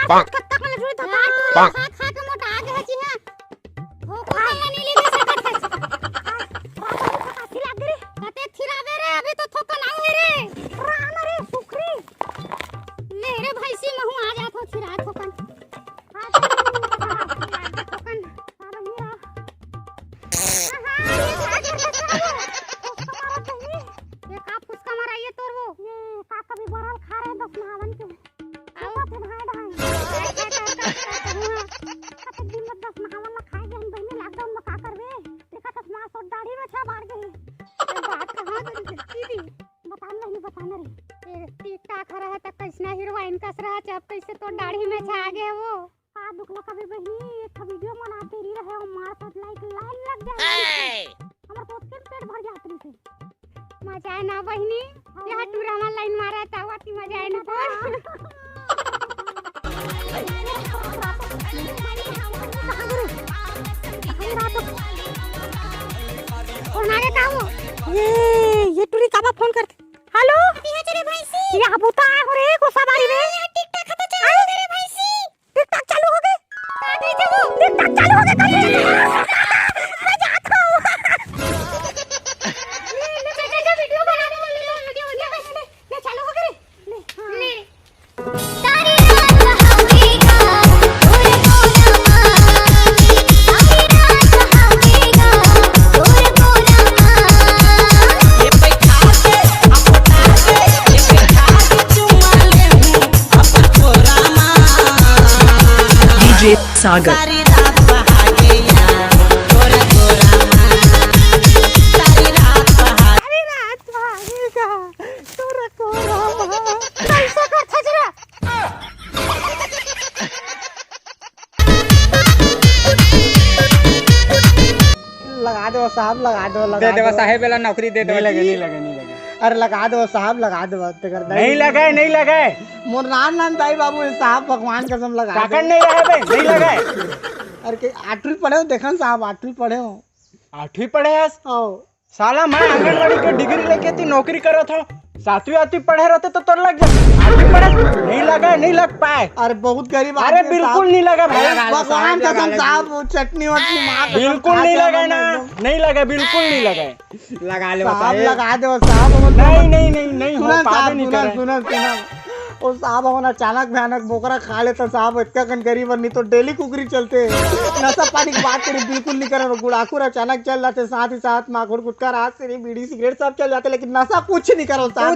कत्ता मला जुळी था खा खा के मोटा आगे हची है हो को नहीं ले कासी लाग रे कते थिरावे रे अभी तो थोका ना है रे रान रे सुखरी ले रे भैंसी महू आ जा थो थिरा थोकन थोकन सारा मेरा ये का फुसका मारा ये तोर वो ये का कभी बरल खा रहे 10 महावन के आवत है भाई दिन में 10 महावन ला खाए गए बहने लॉकडाउन में का करबे देखा चश्मा सो दाढ़ी में छा बाढ़ गई ये बात कहां दीदी बताना रे ये टिकटॉक रहा था कैसना हीरोइन कस रहा जब कैसे तो दाढ़ी में छा गए वो आ दुखला कभी बहनी एक वीडियो बनाते रही रहे और मार साथ लाइन लग जाए हमर तो पेट भर जात रही से मजा है ना बहनी यह टूरा में लाइन मारा था वाती मजा है ना कौन आगे का वो ये टूरी काबा फोन करते हेलो है तेरे भैंसी ये अबूता है रे गुस्सा बारी में टिकटॉक खत्म चालू हो गए भैंसी टिकटॉक चालू हो गए आ गई थे वो टिकटॉक चालू हो गए मैं जाता हूं ले वीडियो बनाने ले चालू हो गए ले सारी रात बहावेगा तोरे कोना सारी रात बहावेगा तोरे कोना ये पैसा से अपटा से ये पैसा से चुमा ले हूं अपन छोरा डीजे सागर सारी रात बहावेगा तोरे कोना सारी रात बहावेगा तोरे कोना कैसा करता जरा लगा दो साहब लगा दो दे देवा साहेब वाला नौकरी दे दो नहीं लगे अरे लगा दो साहब लगा दो नहीं लगाए मोर नान ताई बाबू साहब भगवान कसम लगा दो काकन नहीं रहे बे नहीं लगाए अरे के 8वीं पढ़े हो देखन साहब 8वीं पढ़े हो 8वीं पढ़े हस ओ साला मैं आंगनवाड़ी के डिग्री लेके थी नौकरी करो था 7वीं 8वीं पढ़े रहते तो तोर लग जाए 8वीं पढ़े नहीं लग पाए अरे बहुत गरीब अरे बिल्कुल नहीं लगा भाई भगवान कसम साहब चटनी वटनी मार बिल्कुल नहीं लगा ना नहीं लगा बिल्कुल नहीं लगा लगा ले साहब लगा दो साहब नहीं हो पावे नहीं करे सुना ओ साहब हम अचानक भयानक बोकरा खा लेता साहब इतना कन गरीब नहीं तो डेली कुकरी चलते नशा पानी की बात करी बिल्कुल नहीं करे गुड़ाखुर अचानक चल जाते साथ ही साथ माखोर गुटखा रात से बीड़ी सिगरेट सब चल जाते लेकिन नशा कुछ नहीं करो साहब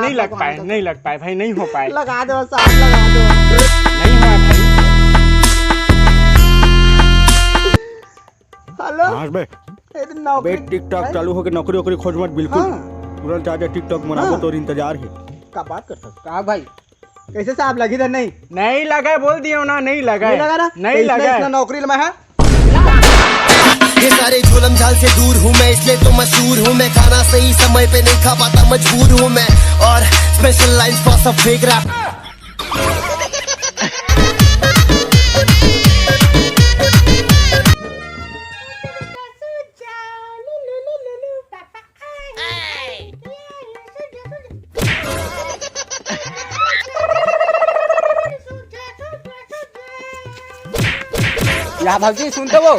नहीं लग पाए भाई नहीं हो पाए लगा दो साहब लगा दो नहीं हुआ भाई हेलो बे टिकटॉक चालू हो के नौकरी वोकरी खोज मत बिल्कुल तुरंत आ जा टिकटॉक मनाबो तो इंतजार है का बात कर सकते का भाई कैसे साहब लगी था नहीं लगा बोल दियो ना नहीं लगा नहीं लगा नौकरी में है ये सारे जुलम झाल से दूर हूँ मैं इसलिए तो मशहूर हूँ मैं खाना सही समय पे नहीं खा पाता मजबूर हूँ मैं और स्पेशल लाइन्स फॉर सब फेक रैप या भाजी सुनते वो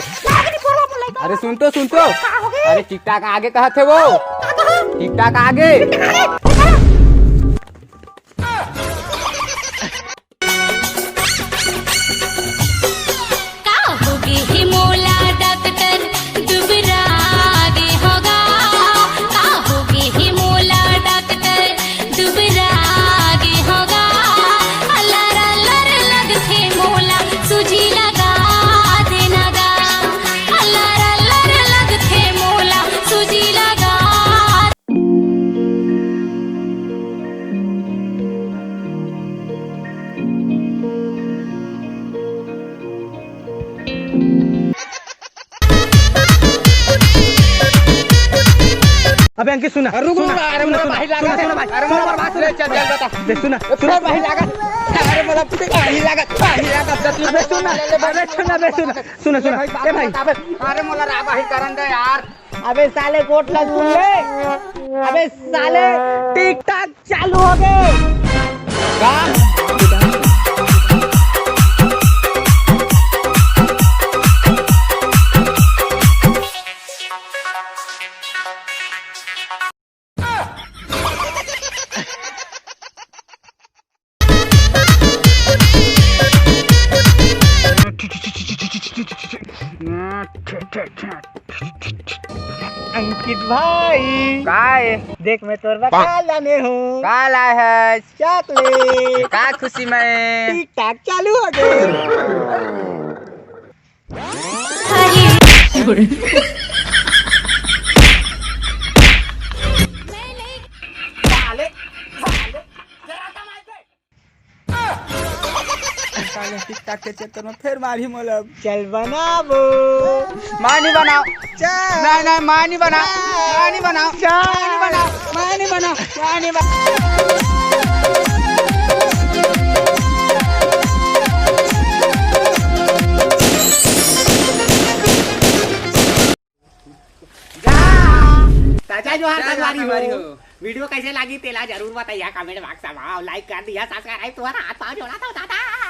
अरे सुनते अरे टिकटॉक आगे कहा थे वो टिकटॉक आगे अबे अंकित सुना रुक अरे मोला भाई लागत अरे मोला बात ले चल चल बता दे सुना भाई लागत अरे मोला भाई लागत सुना ए भाई अरे मोला रा भाई करन दे यार अबे साले कोट लग सुन ले अबे साले टिकटॉक चालू हो गए अंकित भाई काय देख मैं तोर बका लाने हूँ का ला है चॉकलेट का खुशी में टिक टाक चालू हो गए टिक टाक के चक्कर में फिर मारी मतलब चल बनाबो मानी बनाओ चल नहीं मानी बनाओ मानी बनाओ मानी बनाओ मानी बनाओ मानी बनाओ ताजा जो हमारी हो वीडियो कैसे लगी तेला जरूर बताइए कमेंट बॉक्स में लाइक कर दिया सब्सक्राइब तुम्हारा हाथ पाँव जोड़ा था दादा।